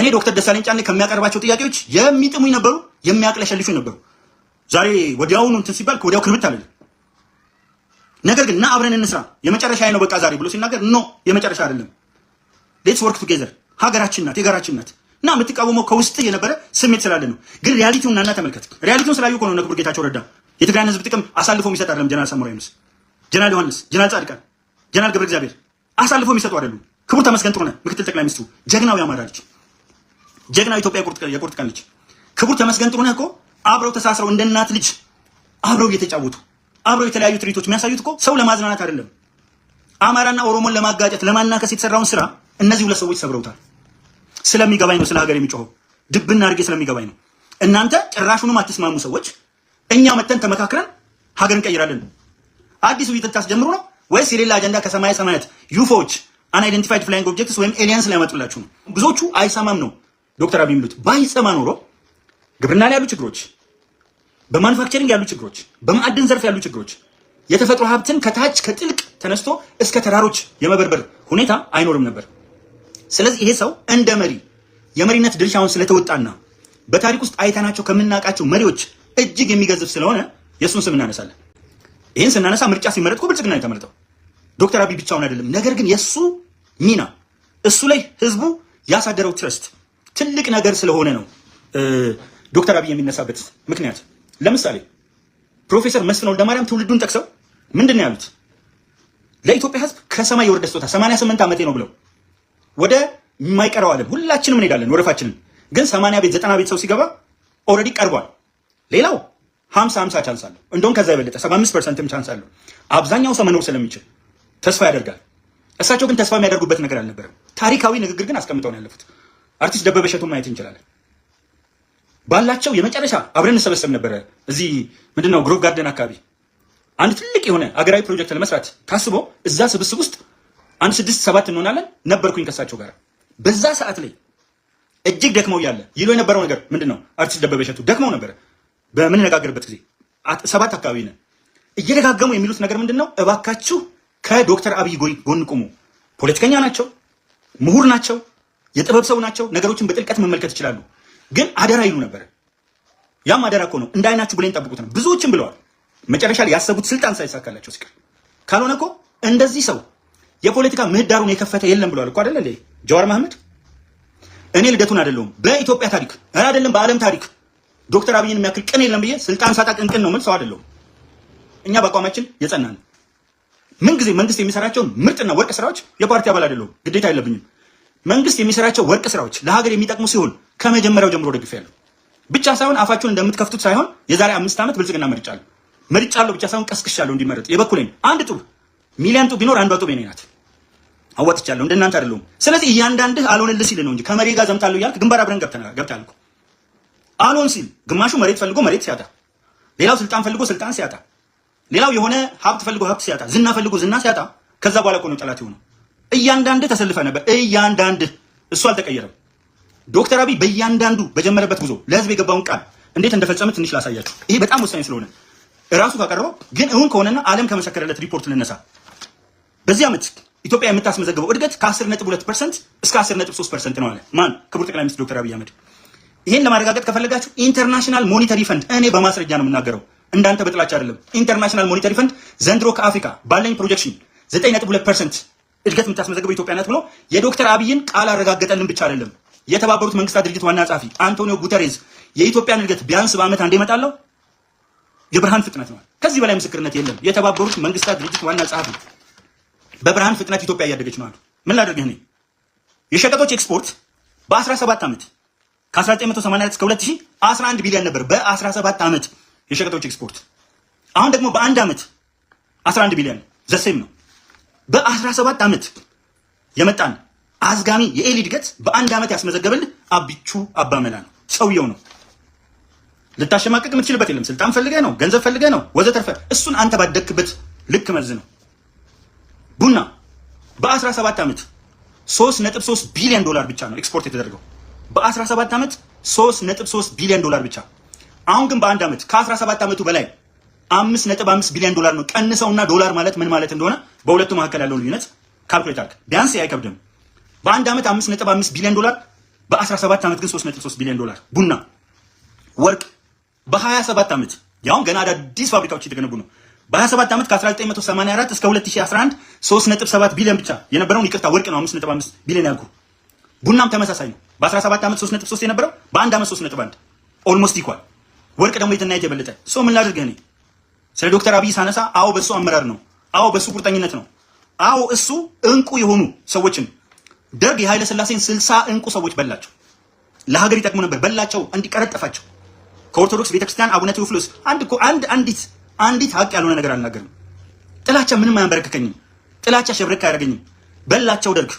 እኔ ዶክተር ደሳለኝ ጫኔ ከሚያቀርባቸው ጥያቄዎች የሚጥሙኝ ነበሩ፣ የሚያቅለሸልሹኝ ነበሩ። ዛሬ ወዲያውኑ እንትን ሲባል ወዲያው ክርብት አለ። ነገር ግን አብረን እንስራ የመጨረሻ ነው በቃ ዛሬ ብሎ ሲናገር ኖ የመጨረሻ አይደለም፣ ሌትስ ወርክ ቱጌዘር ሀገራችን ናት የጋራችን ናት እና የምትቃወመው ከውስጥ የነበረ ስሜት ስላለ ነው። ግን ሪያሊቲውን እና ተመልከት። ሪያሊቲውን ስላዩ እኮ ነው ክቡር ጌታቸው ረዳ የትግራይን ህዝብ ጥቅም አሳልፎ የሚሰጥ አይደለም። ጀነራል ሳሞራ ዩኑስ፣ ጀነራል ዮሐንስ፣ ጀነራል ጻድቃን፣ ጀነራል ገብረ እግዚአብሔር አሳልፎ የሚሰጡ አይደሉም። ክቡር ተመስገን ጥሩነህ ምክትል ጠቅላይ ሚኒስትሩ ጀግናው የአማራ ልጅ፣ ጀግናው ኢትዮጵያ የቁርጥ ቀን ልጅ ክቡር ተመስገን ጥሩነህ እኮ አብረው ተሳስረው እንደ እናት ልጅ አብረው እየተጫወቱ አብረው የተለያዩ ትርኢቶች የሚያሳዩት እኮ ሰው ለማዝናናት አይደለም። አማራና ኦሮሞን ለማጋጨት ለማናከስ የተሰራውን ስራ እነዚህ ሁለት ሰዎች ሰብረውታል። ስለሚገባኝ ነው ስለ ሀገር የሚጮኸው፣ ድብና አድርጌ ስለሚገባኝ ነው። እናንተ ጭራሹንም አትስማሙ ሰዎች፣ እኛ መተን ተመካክረን ሀገር እንቀይራለን። አዲስ ውይይት ታስጀምሩ ነው ወይስ የሌላ አጀንዳ ከሰማይ ሰማያት ዩፎዎች አንአይደንቲፋይድ ፍላይንግ ኦብጀክትስ ወይም ኤሊያንስ ላይ ያመጡላችሁ ነው? ብዙዎቹ አይሰማም ነው ዶክተር አብይ የሚሉት። ባይሰማ ኖሮ ግብርና ላይ ያሉ ችግሮች፣ በማኑፋክቸሪንግ ያሉ ችግሮች፣ በማዕድን ዘርፍ ያሉ ችግሮች፣ የተፈጥሮ ሀብትን ከታች ከጥልቅ ተነስቶ እስከ ተራሮች የመበርበር ሁኔታ አይኖርም ነበር። ስለዚህ ይሄ ሰው እንደ መሪ የመሪነት ድርሻውን ስለተወጣና በታሪክ ውስጥ አይተናቸው ከምናውቃቸው መሪዎች እጅግ የሚገዝፍ ስለሆነ የእሱን ስም እናነሳለን። ይህን ስናነሳ ምርጫ ሲመረጥ እኮ ብልጽግና የተመረጠው ዶክተር አብይ ብቻውን አይደለም። ነገር ግን የእሱ ሚና እሱ ላይ ህዝቡ ያሳደረው ትረስት ትልቅ ነገር ስለሆነ ነው ዶክተር አብይ የሚነሳበት ምክንያት። ለምሳሌ ፕሮፌሰር መስፍን ወልደማርያም ትውልዱን ጠቅሰው ምንድን ነው ያሉት? ለኢትዮጵያ ህዝብ ከሰማይ የወረደ ስጦታ 88 ዓመቴ ነው ብለው ወደ የማይቀረው ዓለም ሁላችንም እንሄዳለን ወረፋችንን። ግን 80 ቤት 90 ቤት ሰው ሲገባ ኦልሬዲ ቀርቧል። ሌላው 50 ቻንስ አለው፣ እንደውም ከዛ የበለጠ 75%ም ቻንስ አለው። አብዛኛው ሰው መኖር ስለሚችል ተስፋ ያደርጋል። እሳቸው ግን ተስፋ የሚያደርጉበት ነገር አልነበረም። ታሪካዊ ንግግር ግን አስቀምጠው ነው ያለፉት። አርቲስት ደበበ እሸቱን ማየት እንችላለን። ባላቸው የመጨረሻ አብረን እንሰበሰብ ነበረ እዚህ ምንድነው ግሮቭ ጋርደን አካባቢ አንድ ትልቅ የሆነ አገራዊ ፕሮጀክት ለመስራት ታስቦ እዛ ስብስብ ውስጥ 6-7 እንሆናለን ነበርኩኝ ከእሳቸው ጋር። በዛ ሰዓት ላይ እጅግ ደክመው እያለ ይሎ የነበረው ነገር ምንድነው? አርቲስት ደበበ እሸቱ ደክመው ነበረ። በምንነጋገርበት ጊዜ 7 አካባቢ ነን። እየደጋገሙ የሚሉት ነገር ምንድነው? እባካችሁ ከዶክተር አብይ ጎን ቁሙ። ፖለቲከኛ ናቸው፣ ምሁር ናቸው፣ የጥበብ ሰው ናቸው፣ ነገሮችን በጥልቀት መመልከት ይችላሉ። ግን አደራ ይሉ ነበር። ያም አደራ እኮ ነው፣ እንዳይናችሁ ብለን ጠብቁት ነው። ብዙዎችም ብለዋል። መጨረሻ ላይ ያሰቡት ስልጣን ሳይሳካላቸው ሲቀር ካልሆነ እኮ እንደዚህ ሰው የፖለቲካ ምህዳሩን የከፈተ የለም ብለዋል እኮ አይደል እንዴ ጀዋር መሐመድ። እኔ ልደቱን አይደለሁም በኢትዮጵያ ታሪክ አይደለም በዓለም ታሪክ ዶክተር አብይን የሚያክል ቅን የለም ብዬ ስልጣን ሳጣ ቅንቅን ነው ምን ሰው አይደለሁም። እኛ በአቋማችን የጸናን ምን ጊዜ መንግስት የሚሰራቸውን ምርጥና ወርቅ ስራዎች የፓርቲ አባል አይደለሁም፣ ግዴታ አይለብኝም። መንግስት የሚሰራቸው ወርቅ ስራዎች ለሀገር የሚጠቅሙ ሲሆን ከመጀመሪያው ጀምሮ ደግፌያለሁ። ብቻ ሳይሆን አፋችሁን እንደምትከፍቱት ሳይሆን የዛሬ 5 ዓመት ብልጽግና መርጫለሁ ብቻ ሳይሆን ቀስቅሻለሁ እንዲመረጥ የበኩሌን አንድ ጡብ ሚሊዮን ጡብ ቢኖር አንዷ ጡብ የኔ ናት። አወጥቻለሁ እንደናንተ አይደለሁም። ስለዚህ እያንዳንድህ አልሆንልህ ሲል ነው እንጂ ከመሪ ጋር ዘምታለሁ እያልክ ግንባር አብረን ገብተናል እኮ። አልሆን ሲል ግማሹ መሬት ፈልጎ መሬት ሲያጣ፣ ሌላው ስልጣን ፈልጎ ስልጣን ሲያጣ፣ ሌላው የሆነ ሀብት ፈልጎ ሀብት ሲያጣ፣ ዝና ፈልጎ ዝና ሲያጣ፣ ከዛ በኋላ እኮ ነው ጠላት የሆነው። እያንዳንድህ ተሰልፈ ነበር። እያንዳንድህ እሱ አልተቀየረም። ዶክተር አብይ በእያንዳንዱ በጀመረበት ጉዞ ለህዝብ የገባውን ቃል እንዴት እንደፈጸመ ትንሽ ላሳያችሁ። ይሄ በጣም ወሳኝ ስለሆነ እራሱ ካቀረበው ግን እውን ከሆነና ዓለም ከመሰከረለት ሪፖርት ልነሳ። በዚህ ዓመት ኢትዮጵያ የምታስመዘግበው እድገት ከ10.2% እስከ 10.3% ነው አለ ማን? ክቡር ጠቅላይ ሚኒስትር ዶክተር አብይ አህመድ። ይሄን ለማረጋገጥ ከፈለጋችሁ ኢንተርናሽናል ሞኔታሪ ፈንድ፣ እኔ በማስረጃ ነው የምናገረው እንዳንተ በጥላቻ አይደለም። ኢንተርናሽናል ሞኔታሪ ፈንድ ዘንድሮ ከአፍሪካ ባለኝ ፕሮጀክሽን 9.2% እድገት የምታስመዘግበው ኢትዮጵያ ናት ብሎ የዶክተር አብይን ቃል አረጋገጠልን ብቻ አይደለም። የተባበሩት መንግስታት ድርጅት ዋና ጸሐፊ አንቶኒዮ ጉተሬዝ የኢትዮጵያን እድገት ቢያንስ በዓመት አንዴ እመጣለሁ የብርሃን ፍጥነት ነው። ከዚህ በላይ ምስክርነት የለም። የተባበሩት መንግስታት ድርጅት ዋና ጸሐፊ በብርሃን ፍጥነት ኢትዮጵያ እያደገች ነው አሉ። ምን ላደርግህ እኔ? የሸቀጦች ኤክስፖርት በ17 ዓመት ከ1980 እስከ 2000 11 ቢሊዮን ነበር። በ17 ዓመት የሸቀጦች ኤክስፖርት። አሁን ደግሞ በአንድ ዓመት 11 ቢሊዮን ዘሴም ነው። በ17 ዓመት የመጣን አዝጋሚ የኤሊ እድገት በአንድ ዓመት ያስመዘገበልህ አቢቹ አባመላ ነው፣ ሰውየው ነው። ልታሸማቀቅ የምትችልበት የለም። ስልጣን ፈልገህ ነው፣ ገንዘብ ፈልገህ ነው ወዘተርፈ። እሱን አንተ ባደክበት ልክ መዝ ነው። ቡና በ17 ዓመት 3.3 ቢሊዮን ዶላር ብቻ ነው ኤክስፖርት የተደረገው። በ17 ዓመት 3.3 ቢሊዮን ዶላር ብቻ። አሁን ግን በአንድ ዓመት ከ17 ዓመቱ በላይ 5.5 ቢሊዮን ዶላር ነው። ቀንሰውና ዶላር ማለት ምን ማለት እንደሆነ በሁለቱ መካከል ያለውን ልዩነት ካልኩሌት አድርግ። ቢያንስ አይከብድም። በአንድ ዓመት 5.5 ቢሊዮን ዶላር በ17 ዓመት ግን 3.3 ቢሊዮን ዶላር። ቡና፣ ወርቅ በ27 ዓመት ያውም ገና አዳዲስ ፋብሪካዎች የተገነቡ ነው። በ27 ዓመት ከ1984 እስከ 2011 3.7 ቢሊዮን ብቻ የነበረውን ይቅርታ ወርቅ ነው 5.5 ቢሊዮን ያልኩ። ቡናም ተመሳሳይ ነው። በ17 ዓመት 3.3 የነበረው በአንድ ዓመት 3.1 ኦልሞስት ኢኳል። ወርቅ ደግሞ የትናየት የበለጠ ሰው ምን ላድርግ እኔ ስለ ዶክተር አብይ ሳነሳ፣ አዎ በሱ አመራር ነው፣ አዎ በሱ ቁርጠኝነት ነው፣ አዎ እሱ እንቁ የሆኑ ሰዎችን ደርግ የኃይለ ሥላሴን 60 እንቁ ሰዎች በላቸው። ለሀገር ይጠቅሙ ነበር በላቸው፣ እንዲቀረጠፋቸው። ከኦርቶዶክስ ቤተክርስቲያን አቡነ ቴዎፍሎስ አንዲት ሀቅ ያልሆነ ነገር አልናገርም። ጥላቻ ምንም አያንበረክከኝም። ጥላቻ ሸብረክ አያደርገኝም። በላቸው ደርግ።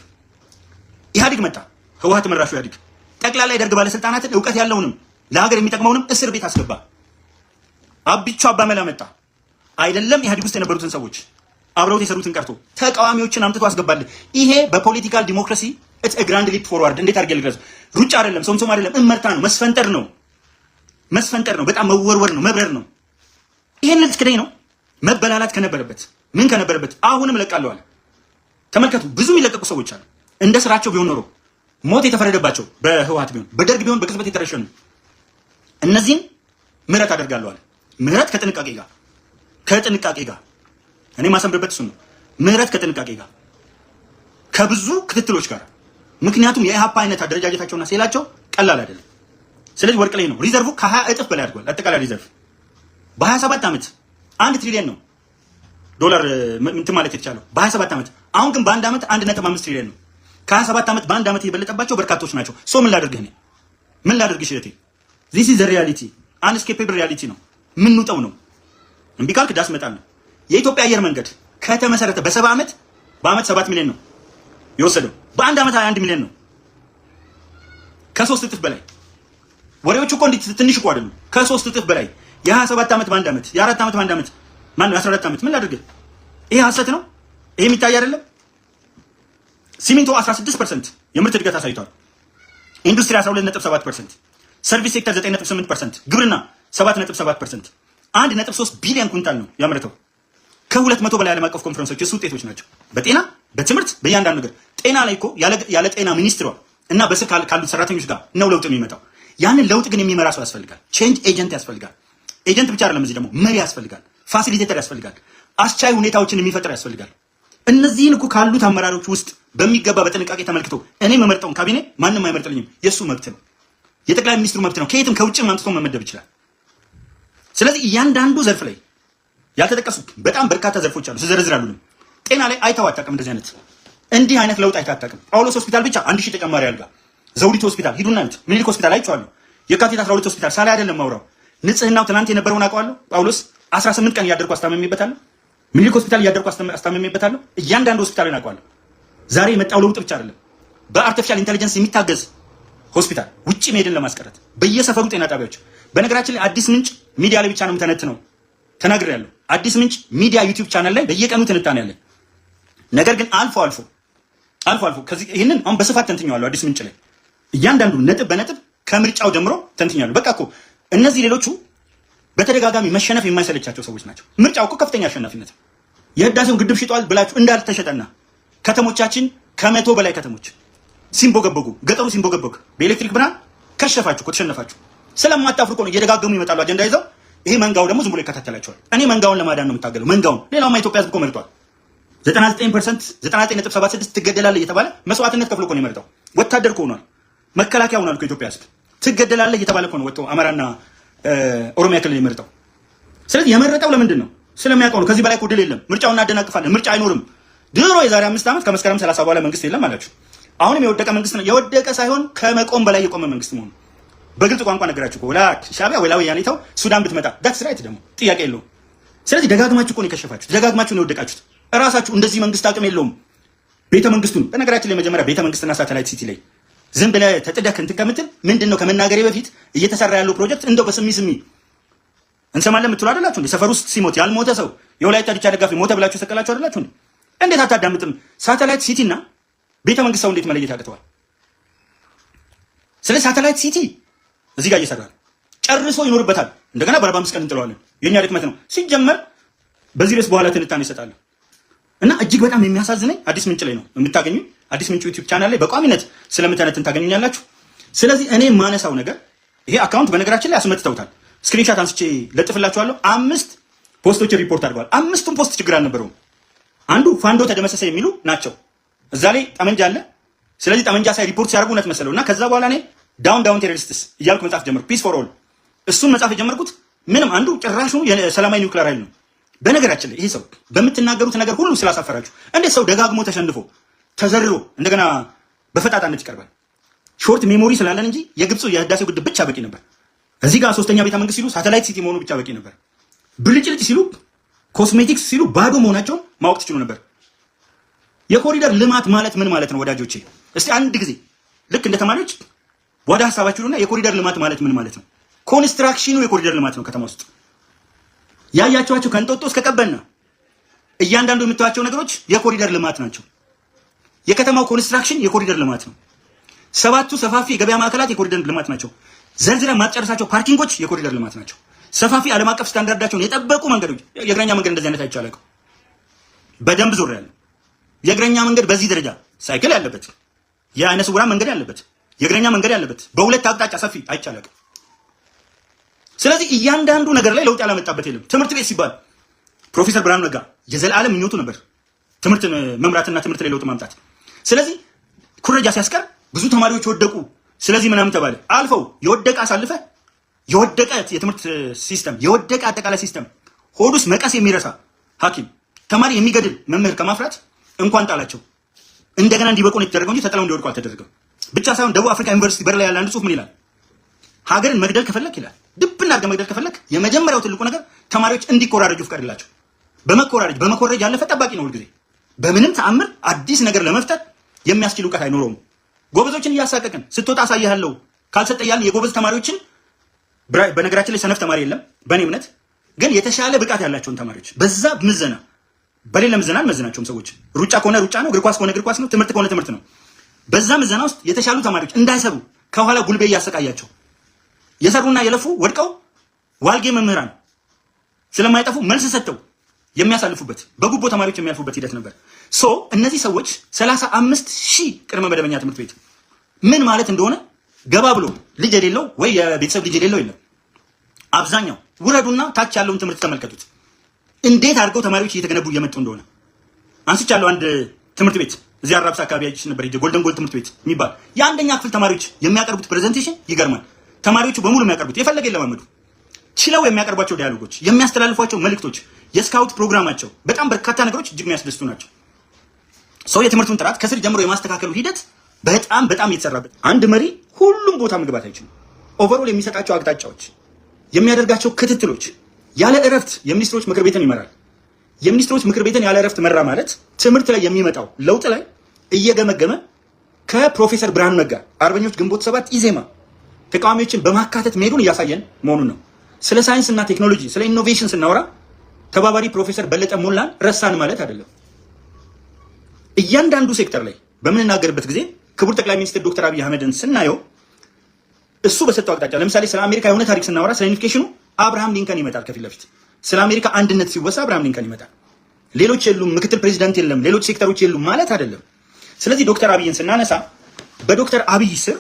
ኢህአዴግ መጣ፣ ህወሓት መራሹ ኢህአዴግ ጠቅላላ የደርግ ባለስልጣናትን እውቀት ያለውንም ለሀገር የሚጠቅመውንም እስር ቤት አስገባ። አቢቹ አባመላ መጣ። አይደለም ኢህአዴግ ውስጥ የነበሩትን ሰዎች አብረውት የሰሩትን ቀርቶ ተቃዋሚዎችን አምጥቶ አስገባልን። ይሄ በፖለቲካል ዲሞክራሲ ኢትስ ኤ ግራንድ ሊፕ ፎርዋርድ። እንዴት አድርጌ ልግለጽ? ሩጫ አይደለም፣ ሶምሶም አይደለም፣ እመርታ ነው፣ መስፈንጠር ነው፣ በጣም መወርወር ነው፣ መብረር ነው። ይሄን ልትክደኝ ነው? መበላላት ከነበረበት ምን ከነበረበት አሁንም እለቃለሁ አለ። ተመልከቱ፣ ብዙ የሚለቀቁ ሰዎች አሉ። እንደ ስራቸው ቢሆን ኖሮ ሞት የተፈረደባቸው በህወሓት ቢሆን በደርግ ቢሆን በቅጽበት የተረሸኑ እነዚህን ምህረት አደርጋለሁ አለ። ምህረት ከጥንቃቄ ጋር እኔ ማሰምርበት እሱ ነው። ምህረት ከጥንቃቄ ጋር ከብዙ ክትትሎች ጋር። ምክንያቱም የኢህአፓ አይነት አደረጃጀታቸውና ሴላቸው ቀላል አይደለም። ስለዚህ ወርቅ ላይ ነው። ሪዘርቭ ከ20 እጥፍ በላይ አድርጓል። አጠቃላይ ሪዘርቭ በ27 ዓመት 1 ትሪሊዮን ነው ዶላር እንትን ማለት የተቻለው በ27 ዓመት። አሁን ግን በአንድ ዓመት 1.5 ትሪሊዮን ነው። ከ27 ዓመት በአንድ ዓመት የበለጠባቸው በርካቶች ናቸው። ሶ ምን ላድርግህ እኔ ምን ላድርግሽ እህቴ? ዚስ ኢዝ ዘ ሪያሊቲ፣ አንስኬፔብል ሪያሊቲ ነው። ምን ውጠው ነው እምቢ ካልክ ዳስ መጣል ነው። የኢትዮጵያ አየር መንገድ ከተመሰረተ በ70 ዓመት በአመት 7 ሚሊዮን ነው የወሰደው። በአንድ ዓመት 21 ሚሊዮን ነው። ከ3 እጥፍ በላይ። ወሬዎቹ እኮ እንዴት ትንሽ እኮ አይደሉም። ከ3 እጥፍ በላይ የ27 ዓመት በአንድ ዓመት፣ የ4 ዓመት በአንድ ዓመት፣ ማን 14 ዓመት። ምን ላድርግ? ይሄ ሐሰት ነው። ይሄ የሚታይ አይደለም። ሲሚንቶ 16% የምርት እድገት አሳይቷል። ኢንዱስትሪ 12.7%፣ ሰርቪስ ሴክተር 9.8%፣ ግብርና 7.7%። 1.3 ቢሊዮን ኩንታል ነው ያመረተው። ከ200 በላይ ዓለም አቀፍ ኮንፈረንሶች የሱ ውጤቶች ናቸው። በጤና በትምህርት በእያንዳንዱ ነገር። ጤና ላይ እኮ ያለ ጤና ሚኒስትሯ እና በስር ካሉት ሰራተኞች ጋር ነው ለውጥ የሚመጣው። ያንን ለውጥ ግን የሚመራ ሰው ያስፈልጋል። ቼንጅ ኤጀንት ያስፈልጋል። ኤጀንት ብቻ አይደለም፣ እዚህ ደግሞ መሪ ያስፈልጋል፣ ፋሲሊቴተር ያስፈልጋል፣ አስቻይ ሁኔታዎችን የሚፈጥር ያስፈልጋል። እነዚህን እኮ ካሉት አመራሮች ውስጥ በሚገባ በጥንቃቄ ተመልክቶ እኔ መመርጠውን ካቢኔ ማንም አይመርጥልኝም። የሱ መብት ነው፣ የጠቅላይ ሚኒስትሩ መብት ነው። ከየትም ከውጭም አምጥቶ መመደብ ይችላል። ስለዚህ እያንዳንዱ ዘርፍ ላይ ያልተጠቀሱ በጣም በርካታ ዘርፎች አሉ፣ ስዘረዝራሉንም። ጤና ላይ አይተው አታውቅም፣ እንዲህ አይነት ለውጥ አይተው አታውቅም። ጳውሎስ ሆስፒታል ብቻ 1000 ተጨማሪ አልጋ፣ ዘውዲቱ ሆስፒታል ሂዱና እዩት፣ ምኒልክ ሆስፒታል አይቼዋለሁ፣ የካቲት 12 ሆስፒታል ሳላይ አይደለም ማውራው። ንጽህናው ትናንት የነበረውን አውቀዋለሁ። ጳውሎስ 18 ቀን እያደርኩ አስታመሜበታለሁ። ምኒልክ ሆስፒታል እያደርኩ አስታመሜበታለሁ። እያንዳንዱ ሆስፒታልን አውቀዋለሁ። ዛሬ የመጣው ለውጥ ብቻ አይደለም፣ በአርቲፊሻል ኢንተለጀንስ የሚታገዝ ሆስፒታል ውጪ መሄድን ለማስቀረት በየሰፈሩ ጤና ጣቢያዎች። በነገራችን ላይ አዲስ ምንጭ ሚዲያ ላይ ብቻ ነው የምተነትነው፣ ተናግሬያለሁ። አዲስ ምንጭ ሚዲያ ዩቲዩብ ቻናል ላይ በየቀኑ ትንታኔ ያለ። ነገር ግን አልፎ አልፎ ከዚህ ይሄንን አሁን በስፋት ተንትኛለሁ። አዲስ ምንጭ ላይ እያንዳንዱ ነጥብ በነጥብ ከምርጫው ጀምሮ ተንትኛለሁ። በቃ እኮ እነዚህ ሌሎቹ በተደጋጋሚ መሸነፍ የማይሰለቻቸው ሰዎች ናቸው። ምርጫው እኮ ከፍተኛ አሸናፊነት ነው። የህዳሴውን ግድብ ሽጧል ብላችሁ እንዳልተሸጠና ከተሞቻችን ከ100 በላይ ከተሞች ሲንቦገቦጉ፣ ገጠሩ ሲንቦገቦግ በኤሌክትሪክ ብርሃን ከሸፋችሁ እኮ ተሸነፋችሁ። ስለማታፍሩ እኮ ነው እየደጋገሙ ይመጣሉ አጀንዳ ይዘው። ይሄ መንጋው ደግሞ ዝም ብሎ ይከታተላቸዋል። እኔ መንጋውን ለማዳን ነው የምታገለው፣ መንጋውን። ሌላውማ ኢትዮጵያ ህዝብ እኮ መርጧል። 99% 99.76 ትገደላለህ እየተባለ መስዋዕትነት ከፍሎ እኮ ነው የመረጠው። ወታደር እኮ ሆኗል፣ መከላከያ ሆኗል እኮ ኢትዮጵያ ህዝብ። ትገደላለህ እየተባለ እኮ ነው ወጥቶ አማራና ኦሮሚያ ክልል የመረጠው። ስለዚህ የመረጠው ለምንድን ነው? ስለሚያውቀው ነው። ከዚህ በላይ እኮ ድል የለም። ምርጫውን እናደናቅፋለን፣ ምርጫ አይኖርም። ድሮ የዛሬ 5 ዓመት ከመስከረም 30 በኋላ መንግስት የለም አላችሁ። አሁንም የወደቀ መንግስት ነው። የወደቀ ሳይሆን ከመቆም በላይ የቆመ መንግስት መሆኑ በግልጽ ቋንቋ ነገራችሁ እኮ። ወላ ሻቢያ ወላ ወያኔታው ሱዳን ብትመጣ ዳትስ ራይት፣ ደግሞ ጥያቄ የለውም። ስለዚህ ደጋግማችሁ እኮ ነው የከሸፋችሁት፣ ደጋግማችሁ ነው የወደቃችሁት። እራሳችሁ እንደዚህ መንግስት አቅም የለውም። ቤተ መንግስቱን በነገራችን ላይ መጀመሪያ ቤተ መንግስትና ሳተላይት ሲቲ ላይ ዝም ብለህ ተጥደህ እንትን ከምትል ምንድነው ከመናገሬ በፊት እየተሰራ ያለው ፕሮጀክት እንደው በስሚ እንሰማለን የምትሉ አይደላችሁ እንዴ? ሰፈር ውስጥ ሲሞት ያልሞተ ሰው የወላይታ ዲቻ ደጋፊ ሞተ ብላችሁ ሰቀላችሁ አይደላችሁ እንዴ? እንዴት አታዳምጥም? ሳተላይት ሲቲ እና ቤተ መንግስት ሰው እንዴት መለየት ያቅተዋል? ስለዚህ ሳተላይት ሲቲ እዚህ ጋር እየሰራ ጨርሶ ይኖርበታል። እንደገና በ45 ቀን እንጥለዋለን። የኛ ድክመት ነው ሲጀመር። በዚህ ርዕስ በኋላ ትንታኔ ይሰጣለሁ። እና እጅግ በጣም የሚያሳዝነኝ አዲስ ምንጭ ላይ ነው የምታገኙ። አዲስ ምንጭ ዩቲዩብ ቻናል ላይ በቋሚነት ስለምተነትን ታገኙኛላችሁ። ስለዚህ እኔ ማነሳው ነገር ይሄ አካውንት በነገራችን ላይ አስመትተውታል። ስክሪንሻት አንስቼ ለጥፍላችኋለሁ። 5 ፖስቶች ሪፖርት አድርገዋል። 5ቱም ፖስት ችግር አልነበረውም። አንዱ ፋንዶ ተደመሰሰ የሚሉ ናቸው። እዛ ላይ ጠመንጃ አለ። ስለዚህ ጠመንጃ ሳይ ሪፖርት ሲያደርጉ እውነት መሰለው እና ከዛ በኋላ እኔ ዳውን ቴሮሪስትስ እያልኩ መጻፍ ጀመርኩ። ፒስ ፎር ኦል እሱን መጻፍ የጀመርኩት ምንም አንዱ ጭራሹ የሰላማዊ ኒውክሌር ኃይል ነው። በነገራችን ላይ ይሄ ሰው በምትናገሩት ነገር ሁሉ ስላሳፈራችሁ እንዴት ሰው ደጋግሞ ተሸንፎ ተዘርሮ እንደገና በፈጣጣነት ይቀርባል? ሾርት ሜሞሪ ስላለን እንጂ የግብፁ የህዳሴው ግድብ ብቻ በቂ ነበር። እዚህ ጋር 3ኛ ቤተ መንግስት ሲሉ ሳተላይት ሲቲ መሆኑ ብቻ በቂ ነበር። ብልጭልጭ ሲሉ ኮስሜቲክስ ሲሉ ባዶ መሆናቸውን ማወቅ ትችሉ ነበር። የኮሪደር ልማት ማለት ምን ማለት ነው ወዳጆቼ? እስቲ አንድ ጊዜ ልክ እንደ ተማሪዎች ወደ ሐሳባችሁና የኮሪደር ልማት ማለት ምን ማለት ነው? ኮንስትራክሽኑ የኮሪደር ልማት ነው። ከተማ ውስጥ ያያችኋቸው ከእንጦጦ እስከ ቀበና እያንዳንዱ የምታዩቸው ነገሮች የኮሪደር ልማት ናቸው። የከተማው ኮንስትራክሽን የኮሪደር ልማት ነው። 7ቱ ሰፋፊ የገበያ ማዕከላት የኮሪደር ልማት ናቸው። ዘርዝረን ማጨረሳቸው ፓርኪንጎች የኮሪደር ልማት ናቸው። ሰፋፊ ዓለም አቀፍ ስታንዳርዳቸውን የጠበቁ መንገዶች። የእግረኛ መንገድ እንደዚህ አይነት አይቻለቅም። በደንብ ዞር ያለ የእግረኛ መንገድ በዚህ ደረጃ ሳይክል ያለበት፣ የአይነ ስውራን መንገድ ያለበት፣ የእግረኛ መንገድ ያለበት በሁለት አቅጣጫ ሰፊ አይቻለቅም። ስለዚህ እያንዳንዱ ነገር ላይ ለውጥ ያላመጣበት የለም። ትምህርት ቤት ሲባል ፕሮፌሰር ብርሃኑ ነጋ የዘላለም ምኞቱ ነበር ትምህርት መምራትና ትምህርት ላይ ለውጥ ማምጣት። ስለዚህ ኩረጃ ሲያስቀር ብዙ ተማሪዎች ወደቁ፣ ስለዚህ ምናምን ተባለ። አልፈው የወደቀ አሳልፈ የወደቀ የትምህርት ሲስተም የወደቀ አጠቃላይ ሲስተም ሆዱስ መቀስ የሚረሳ ሐኪም ተማሪ የሚገድል መምህር ከማፍራት እንኳን ጣላቸው እንደገና እንዲበቁ ነው የተደረገው እንጂ ተጥለው እንዲወድቁ አልተደረገም። ብቻ ሳይሆን ደቡብ አፍሪካ ዩኒቨርሲቲ በር ላይ ያለ አንድ ጽሑፍ ምን ይላል? ሀገርን መግደል ከፈለክ ይላል፣ ድብና አድርገህ መግደል ከፈለክ የመጀመሪያው ትልቁ ነገር ተማሪዎች እንዲኮራረጁ ፍቀድላቸው። በመኮረጅ ያለፈ ጠባቂ ነው ሁልጊዜ። በምንም ተአምር አዲስ ነገር ለመፍጠር የሚያስችል እውቀት አይኖረውም። ጎበዞችን እያሳቀቅን ስትወጣ አሳይሃለሁ ካልሰጠ እያልን የጎበዝ ተማሪዎችን በነገራችን ላይ ሰነፍ ተማሪ የለም በእኔ እምነት፣ ግን የተሻለ ብቃት ያላቸውን ተማሪዎች በዛ ምዘና በሌላ ምዘና አልመዝናቸውም። ሰዎች ሩጫ ከሆነ ሩጫ ነው፣ እግር ኳስ ከሆነ እግር ኳስ ነው፣ ትምህርት ከሆነ ትምህርት ነው። በዛ ምዘና ውስጥ የተሻሉ ተማሪዎች እንዳይሰሩ ከኋላ ጉልቤ እያሰቃያቸው የሰሩና የለፉ ወድቀው ዋልጌ መምህራን ስለማይጠፉ መልስ ሰጥተው የሚያሳልፉበት በጉቦ ተማሪዎች የሚያልፉበት ሂደት ነበር። እነዚህ ሰዎች 35,000 ቅድመ መደበኛ ትምህርት ቤት ምን ማለት እንደሆነ ገባ ብሎ ልጅ የሌለው ወይ የቤተሰብ ልጅ የሌለው የለም። አብዛኛው ውረዱና ታች ያለውን ትምህርት ተመልከቱት፣ እንዴት አድርገው ተማሪዎች እየተገነቡ እየመጡ እንደሆነ አንስቻለሁ። አንድ ትምህርት ቤት እዚህ አራብሳ አካባቢ አይቼ ነበር፣ ጎልደን ጎል ትምህርት ቤት የሚባል የአንደኛ ክፍል ተማሪዎች የሚያቀርቡት ፕሬዘንቴሽን ይገርማል። ተማሪዎቹ በሙሉ የሚያቀርቡት የፈለገ የለማመዱ ችለው የሚያቀርቧቸው ዲያሎጎች፣ የሚያስተላልፏቸው መልእክቶች፣ የስካውት ፕሮግራማቸው በጣም በርካታ ነገሮች እጅግ የሚያስደስቱ ናቸው። የትምህርቱን ጥራት ከስር ጀምሮ የማስተካከሉ ሂደት በጣም እየተሰራበት። አንድ መሪ ሁሉም ቦታ መግባት አይችልም። ኦቨርኦል የሚሰጣቸው አቅጣጫዎች፣ የሚያደርጋቸው ክትትሎች ያለ እረፍት የሚኒስትሮች ምክር ቤትን ይመራል። የሚኒስትሮች ምክር ቤትን ያለ እረፍት መራ ማለት ትምህርት ላይ የሚመጣው ለውጥ ላይ እየገመገመ ከፕሮፌሰር ብርሃኑ ነጋ አርበኞች ግንቦት 7 ኢዜማ ተቃዋሚዎችን በማካተት መሄዱን እያሳየን መሆኑን ነው። ስለ ሳይንስና ቴክኖሎጂ ስለ ኢኖቬሽን ስናወራ ተባባሪ ፕሮፌሰር በለጠ ሞላን ረሳን ማለት አይደለም። እያንዳንዱ ሴክተር ላይ በምንናገርበት ጊዜ ክቡር ጠቅላይ ሚኒስትር ዶክተር አብይ አህመድን ስናየው እሱ በሰጠው አቅጣጫ፣ ለምሳሌ ስለ አሜሪካ የሆነ ታሪክ ስናወራ ስለ ዩኒፊኬሽኑ አብርሃም ሊንከን ይመጣል ከፊት ለፊት። ስለ አሜሪካ አንድነት ሲወሳ አብርሃም ሊንከን ይመጣል። ሌሎች የሉም፣ ምክትል ፕሬዚዳንት የለም፣ ሌሎች ሴክተሮች የሉም ማለት አይደለም። ስለዚህ ዶክተር አብይን ስናነሳ በዶክተር አብይ ስር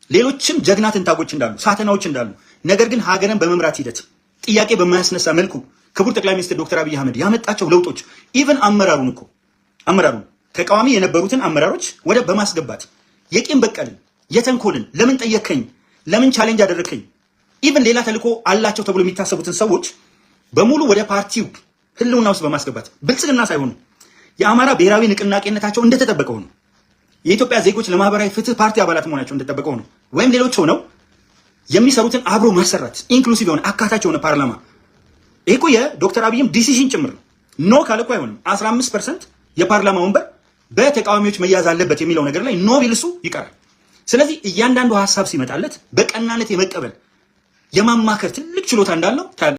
ሌሎችም ጀግና ትንታጎች እንዳሉ፣ ሳተናዎች እንዳሉ፣ ነገር ግን ሀገርን በመምራት ሂደት ጥያቄ በማያስነሳ መልኩ ክቡር ጠቅላይ ሚኒስትር ዶክተር አብይ አህመድ ያመጣቸው ለውጦች ኢቨን አመራሩን ተቃዋሚ የነበሩትን አመራሮች ወደ በማስገባት የቂም በቀልን የተንኮልን ለምን ጠየከኝ፣ ለምን ቻሌንጅ አደረከኝ፣ ኢቨን ሌላ ተልዕኮ አላቸው ተብሎ የሚታሰቡትን ሰዎች በሙሉ ወደ ፓርቲው ህልውና ውስጥ በማስገባት ብልጽግና ሳይሆኑ የአማራ ብሔራዊ ንቅናቄነታቸው እንደተጠበቀው ነው። የኢትዮጵያ ዜጎች ለማህበራዊ ፍትህ ፓርቲ አባላት መሆናቸው እንደተጠበቀው ነው። ወይም ሌሎች ሆነው የሚሰሩትን አብሮ ማሰራት ኢንክሉሲቭ የሆነ አካታች የሆነ ፓርላማ። ይሄ እኮ የዶክተር አብይም ዲሲሽን ጭምር ነው። ኖ ካለ እኮ አይሆንም። 15% የፓርላማ ወንበር በተቃዋሚዎች መያዝ አለበት የሚለው ነገር ላይ ኖ ቢል እሱ ይቀራል። ስለዚህ እያንዳንዱ ሀሳብ ሲመጣለት በቀናነት የመቀበል የማማከር ትልቅ ችሎታ እንዳለው